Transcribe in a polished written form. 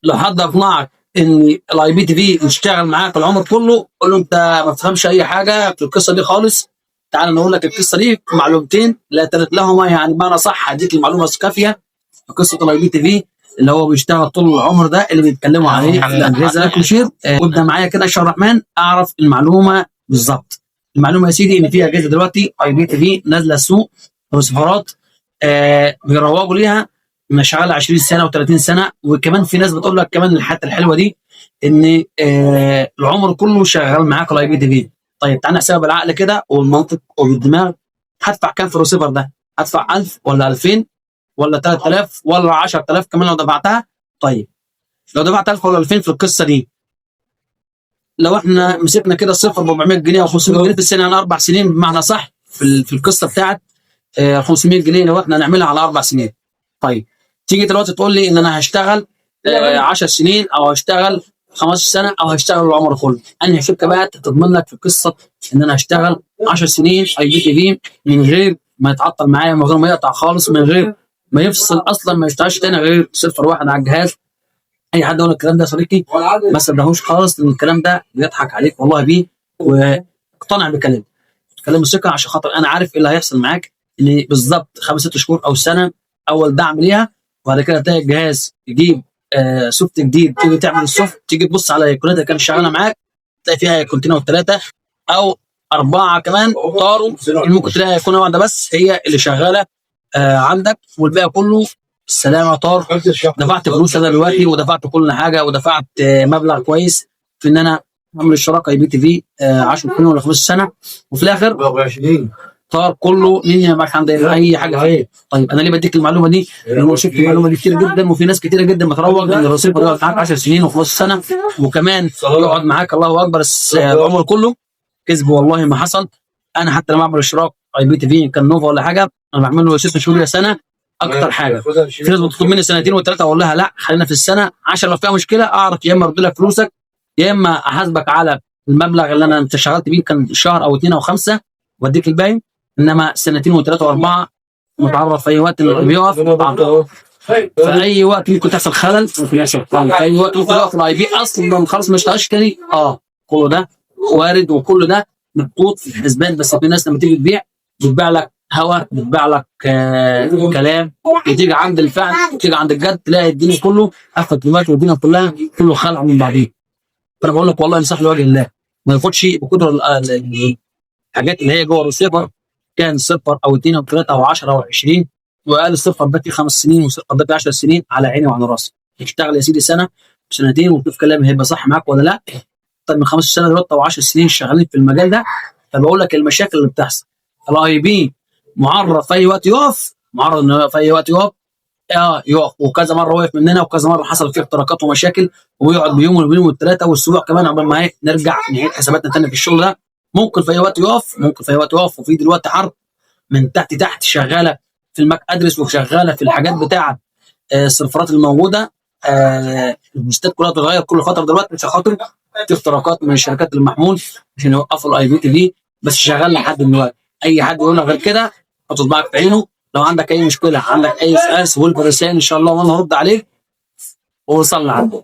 لو حد اقنعك ان الاي بي تي في يشتغل معاك العمر كله، قول له انت ما بتفهمش اي حاجه في القصه دي خالص. تعال نقول لك القصه دي في معلومتين لا تلت لهما، يعني بمعنى صح هديك المعلومه الكافيه في قصه الاي بي تي في اللي هو بيشتغل طول العمر ده اللي بيتكلموا عليه في الاجهزه كل وابدا معايا كده يا الرحمن اعرف المعلومه بالظبط. المعلومه يا سيدي ان في اجهزه دلوقتي اي بي تي في نازله السوق بسفارات بيروجوا ليها انها شغاله 20 سنه و30 سنه، وكمان في ناس بتقول لك كمان الحته الحلوه دي ان العمر كله شغال معاك الاي بي تي في. طيب تعالى نحسبها بالعقل كده والمنطق وبالدماغ. هدفع كام في الريسيفر ده؟ هدفع 1000 ولا 2000 ولا 3000 ولا 10000 كمان لو دفعتها؟ طيب لو دفعت 1000 ولا 2000 في القصه دي، لو احنا مسكنا كده الصفر ب 400 جنيه او 500 جنيه في السنه، يعني 4 سنين بمعنى صح في القصه بتاعت 500 جنيه لو احنا نعملها على 4 سنين. طيب تيجي دلوقتي تقول لي ان انا هشتغل 10 سنين او هشتغل 15 سنه او هشتغل العمر كله، انهي شركه بقى تضمن لك في قصه ان انا هشتغل 10 سنين اي بي تي في من غير ما يتعطل معايا، من غير ما يقطع خالص، من غير ما يفصل اصلا، ما يشتغلش تاني غير صفر واحد على الجهاز؟ اي حد يقول الكلام ده يا صديقي ما صدقهوش خالص، لان الكلام ده بيضحك عليك والله بيه، واقتنع بكلامي. كلام الثقه عشان خاطر انا عارف ايه اللي هيحصل معاك، ان بالظبط 5 6 شهور او سنه اول دعم ليها، وبعد كده تلاقي الجهاز يجيب سوفت جديد، تيجي تعمل السوفت، تيجي تبص على الايقونات اللي كانت شغاله معاك تلاقي فيها ايقونتين او 3 او 4 كمان طاروا، ممكن تلاقي ايقونه واحده بس هي اللي شغاله عندك، والباقي كله السلام يا طار. دفعت فلوس انا دلوقتي ودفعت كل حاجه ودفعت مبلغ كويس في ان انا اعمل اشتراك اي بي تي في 10 سنين ولا 15 سنه، وفي الاخر طار كله مني ما عند اي حاجه فيه. طيب انا ليه بديك المعلومه دي؟ لان شفت المعلومه دي كتير جدا، وفي ناس كتيره جدا بتروج ان الرصيف يقعد معاك 10 سنين و15 سنه وكمان يقعد معاك الله اكبر العمر كله. كذب والله ما حصل. انا حتى لما اعمل اشتراك اي بي تي في كان نوفا ولا حاجه، انا بعمل له 6 شهور يا سنه اكتر حاجه. في ناس بتطلب مني سنتين وثلاثه، اقول لها لا خلينا في السنه عشان لو فيها مشكله اعرف يا اما ارد لك فلوسك يا اما احاسبك على المبلغ اللي انت اشتغلت بيه، كان شهر او 2 او 5 واديك الباقي. انما سنتين وثلاثه واربعه متعرض في اي وقت اللي بيقف في اي وقت ممكن تحصل خلل، ممكن يحصل في اي وقت ممكن يقف الاي بي اصلا خلاص ما اشتغلش تاني. كل ده وارد وكل ده محطوط في الحسبان. بس في ناس لما تيجي تبيع بتبيع لك هوا، بتبيع لك كلام، وتيجي عند الفعل وتيجي عند الجد تلاقي الدنيا كله قفت دلوقتي والدنيا كلها كله خلع من بعضيه. فانا بقول لك والله انصح لوجه الله ما ياخدش بقدر الحاجات اللي هي جوه الريسيفر، كان صفر او 2 او 3 او 10 او 20، وقال الصفر ده فيه 5 سنين والصفر ده فيه 10 سنين، على عيني وعلى راسي. اشتغل يا سيدي سنه سنتين وشوف كلامي هيبقى صح معاك ولا لا. طيب من 15 سنه دلوقتي او 10 سنين شغالين في المجال ده، فبقول لك المشاكل اللي بتحصل. الاي بي معرض في اي وقت يقف، معرض انه في اي وقت يقف يقف، وكذا مره وقف مننا وكذا مره حصل فيه اختراقات ومشاكل، ويقعد بيوم ويومين والثلاثه والاسبوع كمان عقبال ما نرجع نعيد حساباتنا تاني في الشغل ده. ممكن في اي وقت يقف، ممكن في اي وقت يقف. وفي دلوقتي حرب من تحت شغاله في الماك ادرس وشغاله في الحاجات بتاعه السيرفرات الموجوده. البوستات كلها بتتغير كل فتره دلوقتي عشان خاطر في اختراقات من الشركات المحمول عشان يوقفوا الاي بي تي في، بس شغال لحد دلوقتي. اي حد يقول لك غير كده حط صباعك في عينه. لو عندك اي مشكله، عندك اي سؤال، سهول برسائل ان شاء الله وانا هرد عليك. وصلنا على